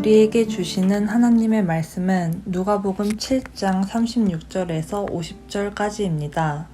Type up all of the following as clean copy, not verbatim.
우리에게 주시는 하나님의 말씀은 누가복음 7장 36절에서 50절까지입니다.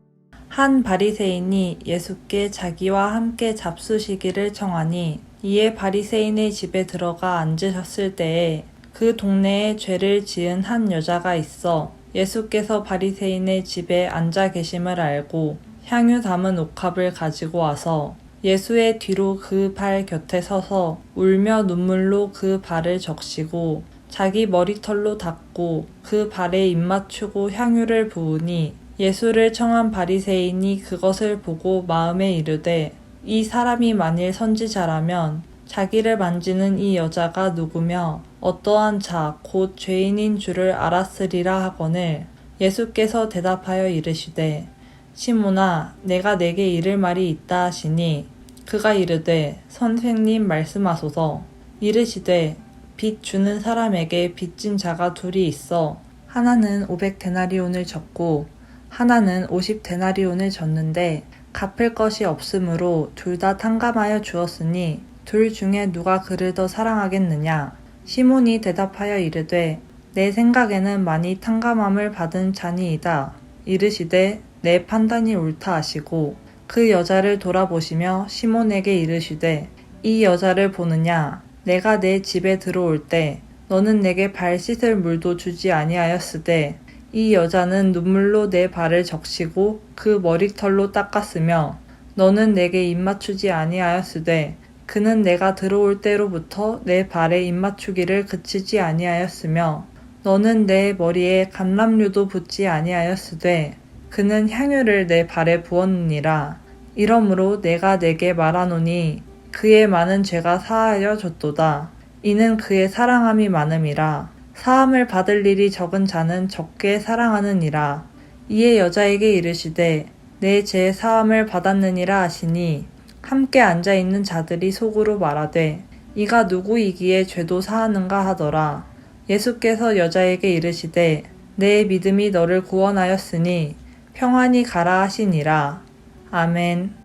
한 바리새인이 예수께 자기와 함께 잡수시기를 청하니 이에 바리새인의 집에 들어가 앉으셨을 때에 그 동네에 죄를 지은 한 여자가 있어 예수께서 바리새인의 집에 앉아 계심을 알고 향유 담은 옥합을 가지고 와서 예수의 뒤로 그 발 곁에 서서 울며 눈물로 그 발을 적시고 자기 머리털로 닦고 그 발에 입맞추고 향유를 부으니 예수를 청한 바리새인이 그것을 보고 마음에 이르되 이 사람이 만일 선지자라면 자기를 만지는 이 여자가 누구며 어떠한 자 곧 죄인인 줄을 알았으리라 하거늘 예수께서 대답하여 이르시되 시몬아 내가 네게 이를 말이 있다 하시니 그가 이르되 선생님 말씀하소서. 이르시되 빚 주는 사람에게 빚진 자가 둘이 있어 하나는 500데나리온을 졌고 하나는 50데나리온을 졌는데 갚을 것이 없으므로 둘 다 탕감하여 주었으니 둘 중에 누가 그를 더 사랑하겠느냐. 시몬이 대답하여 이르되 내 생각에는 많이 탕감함을 받은 자니이다. 이르시되 내 판단이 옳다 하시고 그 여자를 돌아보시며 시몬에게 이르시되 이 여자를 보느냐. 내가 내 집에 들어올 때 너는 내게 발 씻을 물도 주지 아니하였으되 이 여자는 눈물로 내 발을 적시고 그 머리털로 닦았으며 너는 내게 입맞추지 아니하였으되 그는 내가 들어올 때로부터 내 발에 입맞추기를 그치지 아니하였으며 너는 내 머리에 감람류도 붓지 아니하였으되 그는 향유를 내 발에 부었느니라. 이러므로 내가 내게 말하노니 그의 많은 죄가 사하여 졌도다. 이는 그의 사랑함이 많음이라. 사함을 받을 일이 적은 자는 적게 사랑하느니라. 이에 여자에게 이르시되 내 죄 사함을 받았느니라 하시니 함께 앉아있는 자들이 속으로 말하되 이가 누구이기에 죄도 사하는가 하더라. 예수께서 여자에게 이르시되 내 믿음이 너를 구원하였으니 평안히 가라 하시니라. 아멘.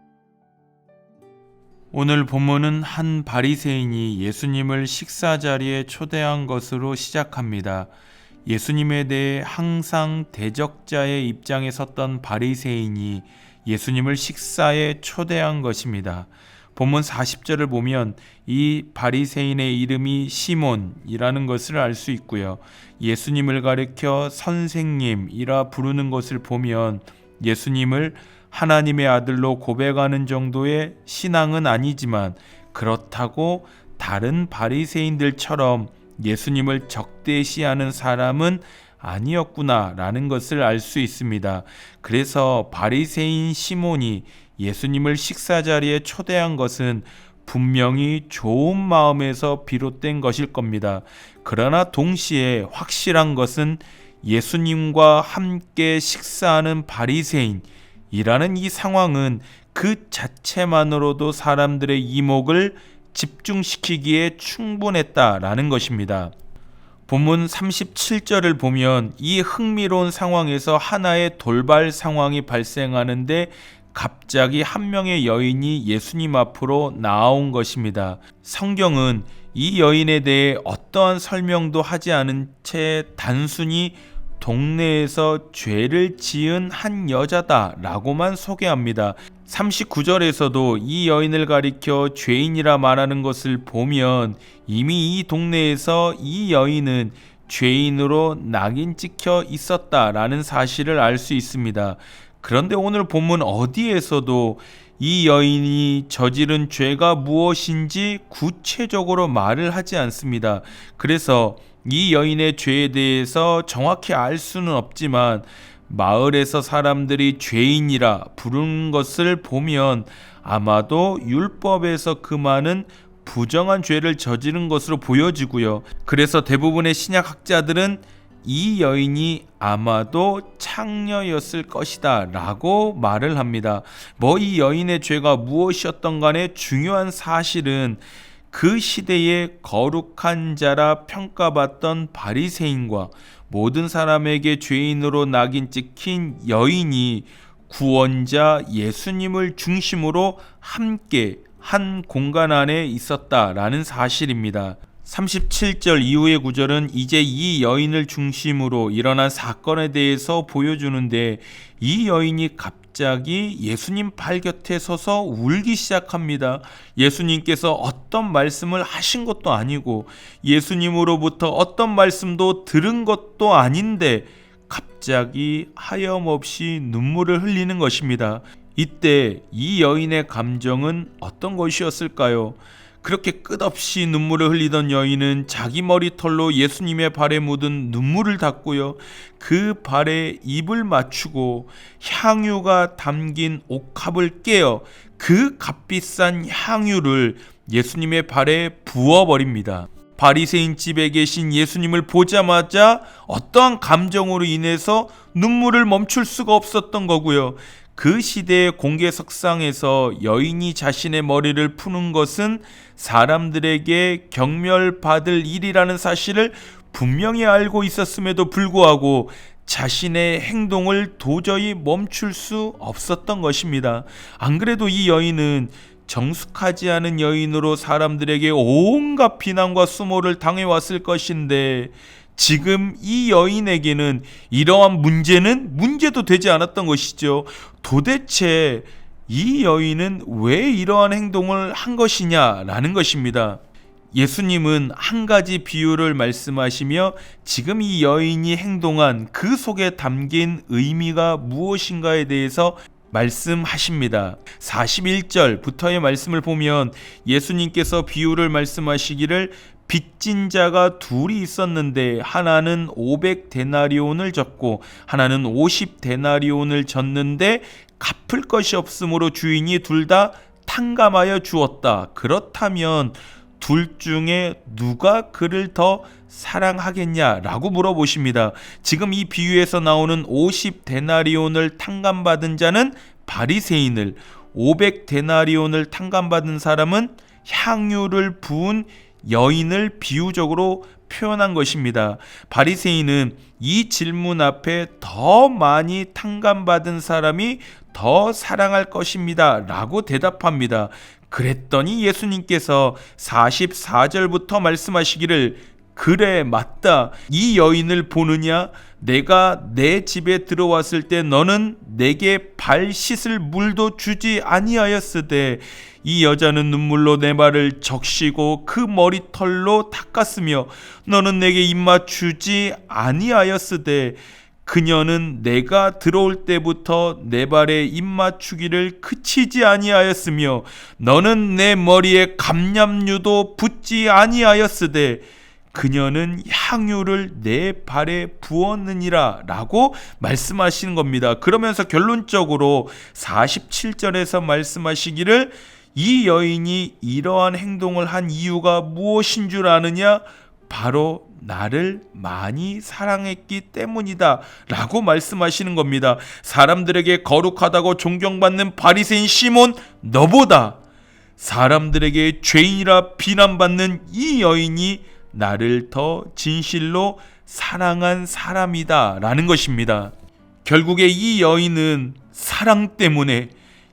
오늘 본문은 한 바리새인이 예수님을 식사 자리에 초대한 것으로 시작합니다. 예수님에 대해 항상 대적자의 입장에 섰던 바리새인이 예수님을 식사에 초대한 것입니다. 본문 40절을 보면 이 바리새인의 이름이 시몬이라는 것을 알 수 있고요. 예수님을 가리켜 선생님이라 부르는 것을 보면 예수님을 하나님의 아들로 고백하는 정도의 신앙은 아니지만 그렇다고 다른 바리새인들처럼 예수님을 적대시하는 사람은 아니었구나라는 것을 알 수 있습니다. 그래서 바리새인 시몬이 예수님을 식사 자리에 초대한 것은 분명히 좋은 마음에서 비롯된 것일 겁니다. 그러나 동시에 확실한 것은 예수님과 함께 식사하는 바리새인이라는 이 상황은 그 자체만으로도 사람들의 이목을 집중시키기에 충분했다라는 것입니다. 본문 37절을 보면 이 흥미로운 상황에서 하나의 돌발 상황이 발생하는데 갑자기 한 명의 여인이 예수님 앞으로 나온 것입니다. 성경은 이 여인에 대해 어떠한 설명도 하지 않은 채 단순히 동네에서 죄를 지은 한 여자다라고만 소개합니다. 39절에서도 이 여인을 가리켜 죄인이라 말하는 것을 보면 이미 이 동네에서 이 여인은 죄인으로 낙인 찍혀 있었다라는 사실을 알 수 있습니다. 그런데 오늘 본문 어디에서도 이 여인이 저지른 죄가 무엇인지 구체적으로 말을 하지 않습니다. 그래서 이 여인의 죄에 대해서 정확히 알 수는 없지만 마을에서 사람들이 죄인이라 부르는 것을 보면 아마도 율법에서 그 많은 부정한 죄를 저지른 것으로 보여지고요. 그래서 대부분의 신약학자들은 이 여인이 아마도 창녀였을 것이다 라고 말을 합니다. 이 여인의 죄가 무엇이었던 간에 중요한 사실은 그 시대의 거룩한 자라 평가받던 바리새인과 모든 사람에게 죄인으로 낙인 찍힌 여인이 구원자 예수님을 중심으로 함께 한 공간 안에 있었다라는 사실입니다. 37절 이후의 구절은 이제 이 여인을 중심으로 일어난 사건에 대해서 보여주는데, 이 여인이 갑자기 예수님 발 곁에 서서 울기 시작합니다. 예수님께서 어떤 말씀을 하신 것도 아니고 예수님으로부터 어떤 말씀도 들은 것도 아닌데 갑자기 하염없이 눈물을 흘리는 것입니다. 이때 이 여인의 감정은 어떤 것이었을까요? 그렇게 끝없이 눈물을 흘리던 여인은 자기 머리털로 예수님의 발에 묻은 눈물을 닦고요, 그 발에 입을 맞추고 향유가 담긴 옥합을 깨어 그 값비싼 향유를 예수님의 발에 부어버립니다. 바리새인 집에 계신 예수님을 보자마자 어떠한 감정으로 인해서 눈물을 멈출 수가 없었던 거고요. 그 시대의 공개석상에서 여인이 자신의 머리를 푸는 것은 사람들에게 경멸받을 일이라는 사실을 분명히 알고 있었음에도 불구하고 자신의 행동을 도저히 멈출 수 없었던 것입니다. 안 그래도 이 여인은 정숙하지 않은 여인으로 사람들에게 온갖 비난과 수모를 당해왔을 것인데, 지금 이 여인에게는 이러한 문제는 문제도 되지 않았던 것이죠. 도대체 이 여인은 왜 이러한 행동을 한 것이냐라는 것입니다. 예수님은 한 가지 비유를 말씀하시며 지금 이 여인이 행동한 그 속에 담긴 의미가 무엇인가에 대해서 말씀하십니다. 41절부터의 말씀을 보면 예수님께서 비유를 말씀하시기를, 빚진 자가 둘이 있었는데 하나는 500데나리온을 졌고 하나는 50데나리온을 졌는데 갚을 것이 없으므로 주인이 둘 다 탕감하여 주었다. 그렇다면 둘 중에 누가 그를 더 사랑하겠냐라고 물어보십니다. 지금 이 비유에서 나오는 50데나리온을 탕감받은 자는 바리새인을, 500데나리온을 탕감받은 사람은 향유를 부은 여인을 비유적으로 표현한 것입니다. 바리새인은 이 질문 앞에 더 많이 탕감받은 사람이 더 사랑할 것입니다 라고 대답합니다. 그랬더니 예수님께서 44절부터 말씀하시기를, 그래 맞다. 이 여인을 보느냐? 내가 내 집에 들어왔을 때 너는 내게 발 씻을 물도 주지 아니하였으되 이 여자는 눈물로 내 발을 적시고 그 머리털로 닦았으며 너는 내게 입맛 주지 아니하였으되 그녀는 내가 들어올 때부터 내 발에 입맞추기를 그치지 아니하였으며 너는 내 머리에 감람유도 붓지 아니하였으되 그녀는 향유를 내 발에 부었느니라 라고 말씀하시는 겁니다. 그러면서 결론적으로 47절에서 말씀하시기를, 이 여인이 이러한 행동을 한 이유가 무엇인 줄 아느냐? 바로 나를 많이 사랑했기 때문이다 라고 말씀하시는 겁니다. 사람들에게 거룩하다고 존경받는 바리새인 시몬, 너보다 사람들에게 죄인이라 비난받는 이 여인이 나를 더 진실로 사랑한 사람이다 라는 것입니다. 결국에 이 여인은 사랑 때문에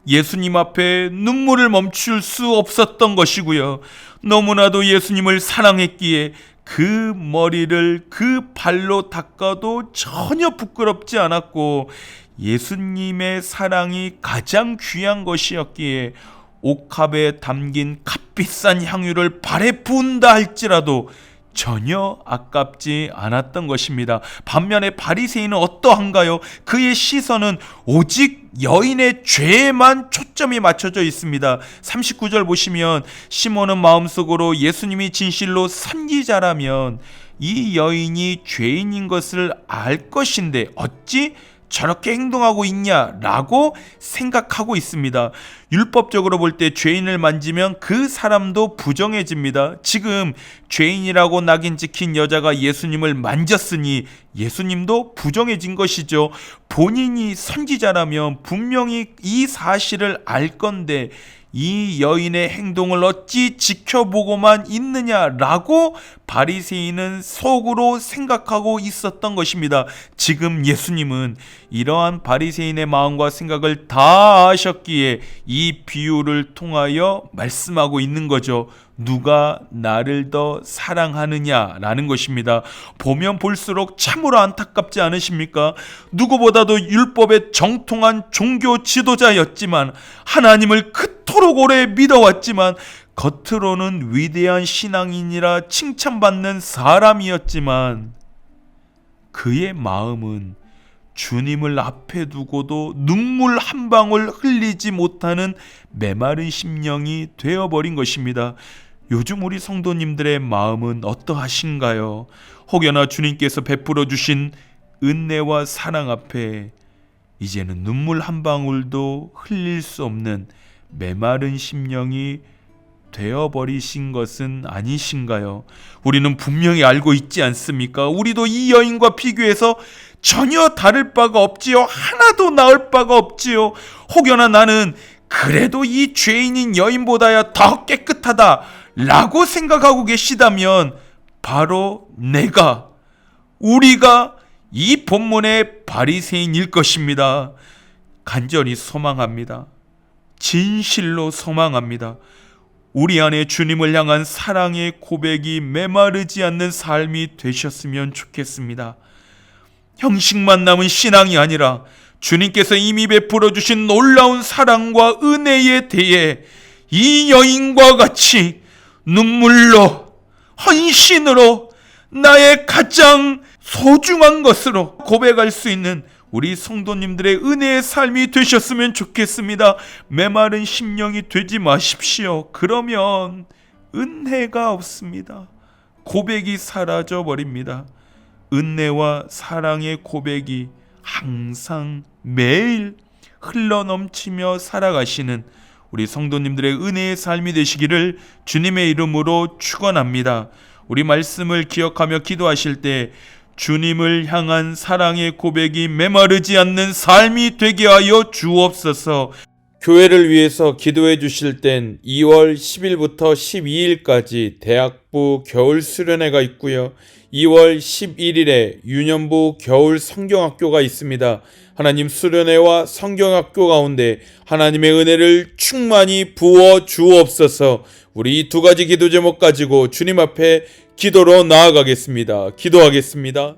예수님 앞에 눈물을 멈출 수 없었던 것이고요. 너무나도 예수님을 사랑했기에 그 머리를 그 발로 닦아도 전혀 부끄럽지 않았고, 예수님의 사랑이 가장 귀한 것이었기에 옥합에 담긴 값비싼 향유를 발에 부은다 할지라도 전혀 아깝지 않았던 것입니다. 반면에 바리새인은 어떠한가요? 그의 시선은 오직 여인의 죄에만 초점이 맞춰져 있습니다. 39절 보시면, 시몬은 마음속으로 예수님이 진실로 선지자라면 이 여인이 죄인인 것을 알 것인데 어찌 저렇게 행동하고 있냐라고 생각하고 있습니다. 율법적으로 볼 때 죄인을 만지면 그 사람도 부정해집니다. 지금 죄인이라고 낙인 찍힌 여자가 예수님을 만졌으니 예수님도 부정해진 것이죠. 본인이 선지자라면 분명히 이 사실을 알 건데 이 여인의 행동을 어찌 지켜보고만 있느냐라고 바리새인은 속으로 생각하고 있었던 것입니다. 지금 예수님은 이러한 바리새인의 마음과 생각을 다 아셨기에 이 비유를 통하여 말씀하고 있는 거죠. 누가 나를 더 사랑하느냐라는 것입니다. 보면 볼수록 참으로 안타깝지 않으십니까? 누구보다도 율법에 정통한 종교 지도자였지만, 하나님을 그토록 오래 믿어왔지만, 겉으로는 위대한 신앙인이라 칭찬받는 사람이었지만, 그의 마음은 주님을 앞에 두고도 눈물 한 방울 흘리지 못하는 메마른 심령이 되어버린 것입니다. 요즘 우리 성도님들의 마음은 어떠하신가요? 혹여나 주님께서 베풀어 주신 은혜와 사랑 앞에 이제는 눈물 한 방울도 흘릴 수 없는 메마른 심령이 되어버리신 것은 아니신가요? 우리는 분명히 알고 있지 않습니까? 우리도 이 여인과 비교해서 전혀 다를 바가 없지요. 하나도 나을 바가 없지요. 혹여나 나는 그래도 이 죄인인 여인보다야 더 깨끗하다 라고 생각하고 계시다면, 바로 우리가 이 본문의 바리새인일 것입니다. 간절히 소망합니다. 진실로 소망합니다. 우리 안에 주님을 향한 사랑의 고백이 메마르지 않는 삶이 되셨으면 좋겠습니다. 형식만 남은 신앙이 아니라 주님께서 이미 베풀어 주신 놀라운 사랑과 은혜에 대해 이 여인과 같이 눈물로, 헌신으로, 나의 가장 소중한 것으로 고백할 수 있는 우리 성도님들의 은혜의 삶이 되셨으면 좋겠습니다. 메마른 심령이 되지 마십시오. 그러면 은혜가 없습니다. 고백이 사라져 버립니다. 은혜와 사랑의 고백이 항상 매일 흘러넘치며 살아가시는 우리 성도님들의 은혜의 삶이 되시기를 주님의 이름으로 축원합니다. 우리 말씀을 기억하며 기도하실 때 주님을 향한 사랑의 고백이 메마르지 않는 삶이 되게 하여 주옵소서. 교회를 위해서 기도해 주실 땐 2월 10일부터 12일까지 대학부 겨울 수련회가 있고요. 2월 11일에 유년부 겨울 성경학교가 있습니다. 하나님, 수련회와 성경학교 가운데 하나님의 은혜를 충만히 부어 주옵소서. 우리 이 두 가지 기도 제목 가지고 주님 앞에 기도로 나아가겠습니다. 기도하겠습니다.